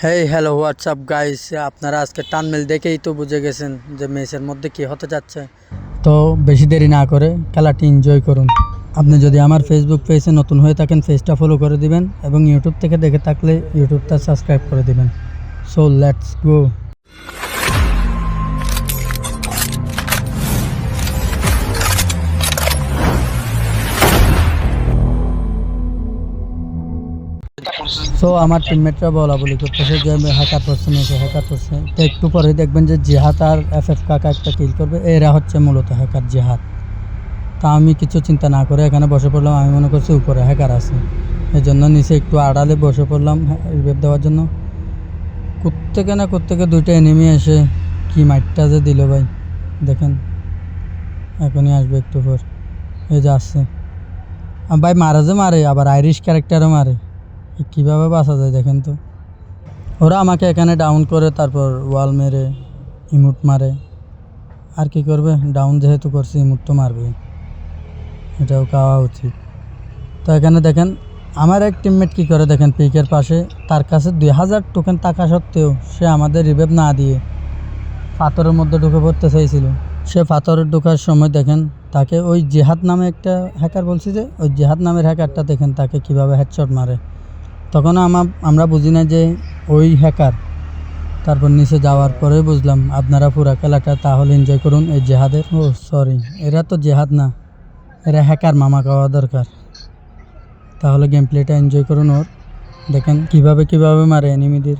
Hey hello WhatsApp guys, আপনারা আজকে টানমেল দেখেই তো বুঝে গেছেন যে ম্যাচের মধ্যে কি হতে যাচ্ছে। তো বেশি দেরি না করে খেলাটি এনজয় করুন। আপনি যদি আমার ফেসবুক পেজে নতুন হয়ে থাকেন পেজটা ফলো করে দিবেন এবং ইউটিউব থেকে দেখে থাকলে ইউটিউবটা সাবস্ক্রাইব করে দিবেন। So let's go. সো আমার টিমমেটরা বলা বলি করতেছে যে হ্যাকার করছে মেয়েছে হ্যাকার করছে, তো একটু পরে দেখবেন যে জিহাদ আর এফএফ কাকা একটা কিল করবে। এরা হচ্ছে মূলত হ্যাকার জিহাদ। তা আমি কিছু চিন্তা না করে এখানে বসে পড়লাম। আমি মনে করছি উপরে হ্যাকার আছে, এই জন্য নিচে একটু আড়ালে বসে পড়লাম রিভাইভ দেওয়ার জন্য। কোত্থেকে দুইটা এনিমি এসে কি মাইটটা যে দিল ভাই, দেখেন এখনই আসবে একটু পর। এই যে আসছে ভাই, মারে আবার আইরিশ ক্যারেক্টারও মারে। কীভাবে বাঁচা যায় দেখেন তো। ওরা আমাকে এখানে ডাউন করে তারপর ওয়াল মেরে ইমোট মারে। আর কি করবে, ডাউন যেহেতু করছে ইমোট তো মারবে, এটাও খাওয়া উচিত। তো এখানে দেখেন আমার এক টিমমেট কী করে দেখেন, পিকের পাশে তার কাছে 2000 টোকেন থাকা সত্ত্বেও সে আমাদের রিভাইভ না দিয়ে পাথরের মধ্যে ঢুকে পড়তে চাইছিল। সে পাথরের ঢোকার সময় দেখেন তাকে ওই জেহাদ নামে একটা হ্যাকার বলছি যে ওই জেহাদ নামের হ্যাকারটা দেখেন তাকে কীভাবে হেডশট মারে। তখন আমরা বুঝি না যে ওই হ্যাকার। তারপর নিচে যাওয়ার পরে বুঝলাম। আপনারা পুরা খেলাটা তাহলে এনজয় করুন এই জেহাদের। ও সরি, এরা তো জেহাদ না, এরা হ্যাকার মামা খাওয়া দরকার। তাহলে গেম প্লেটা এনজয় করুন ওর। দেখেন কিভাবে মারে এনিমিদের।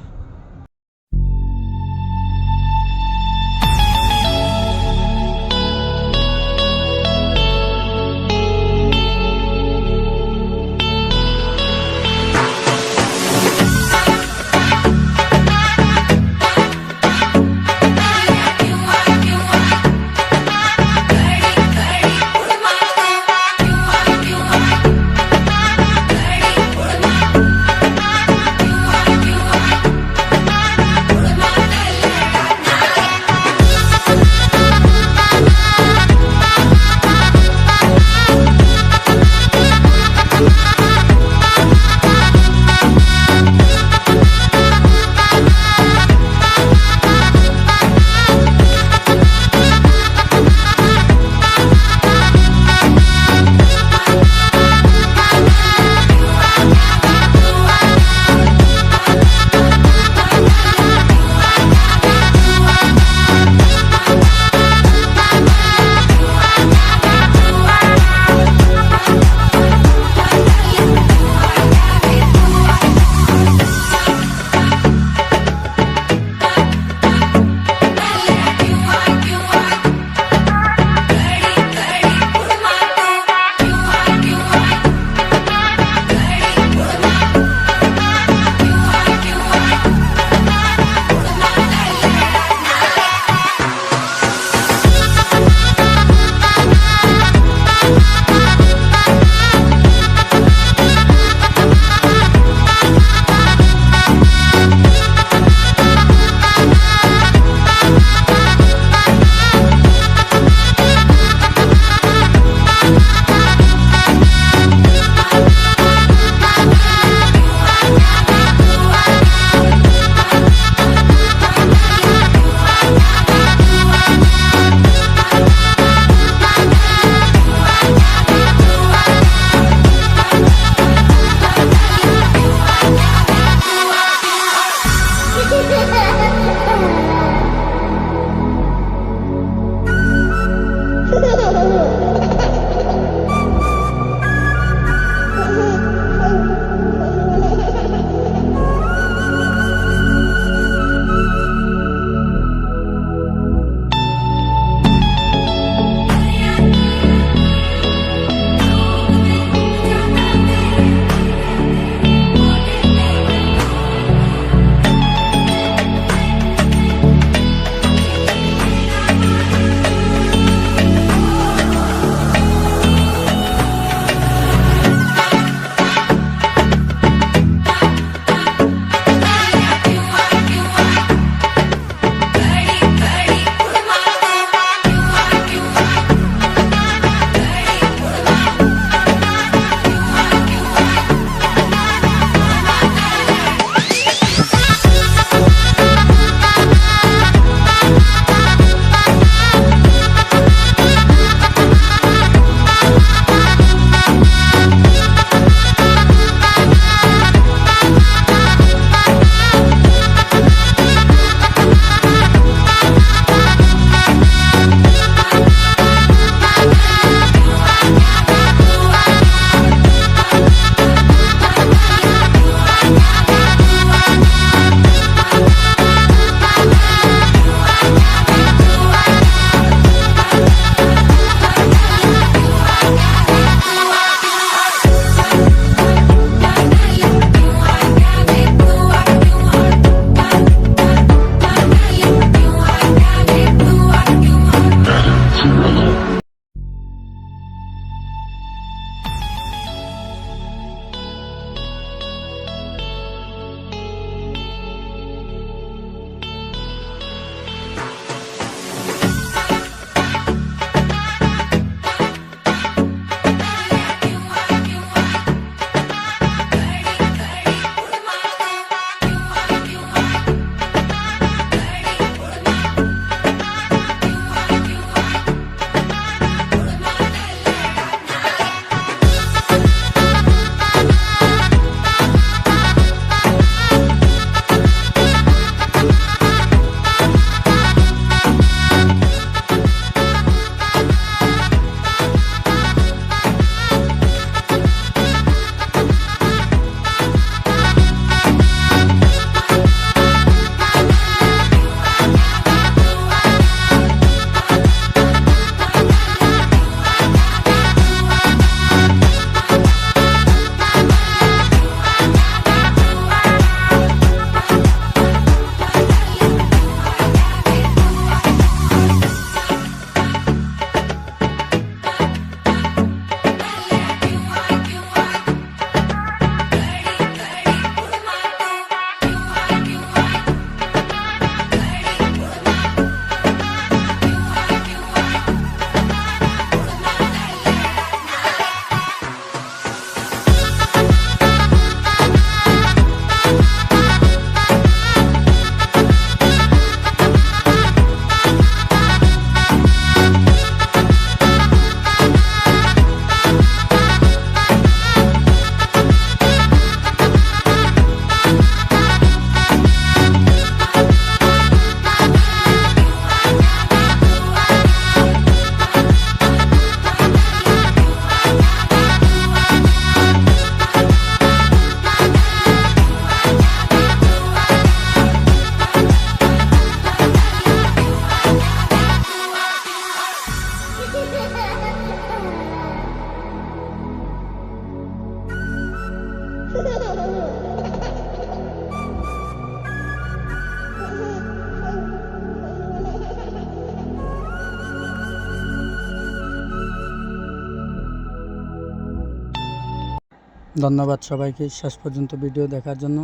ধন্যবাদ সবাইকে শেষ পর্যন্ত ভিডিও দেখার জন্য।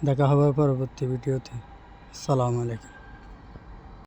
দেখা হবে পরবর্তী ভিডিওতে। আসসালামু আলাইকুম।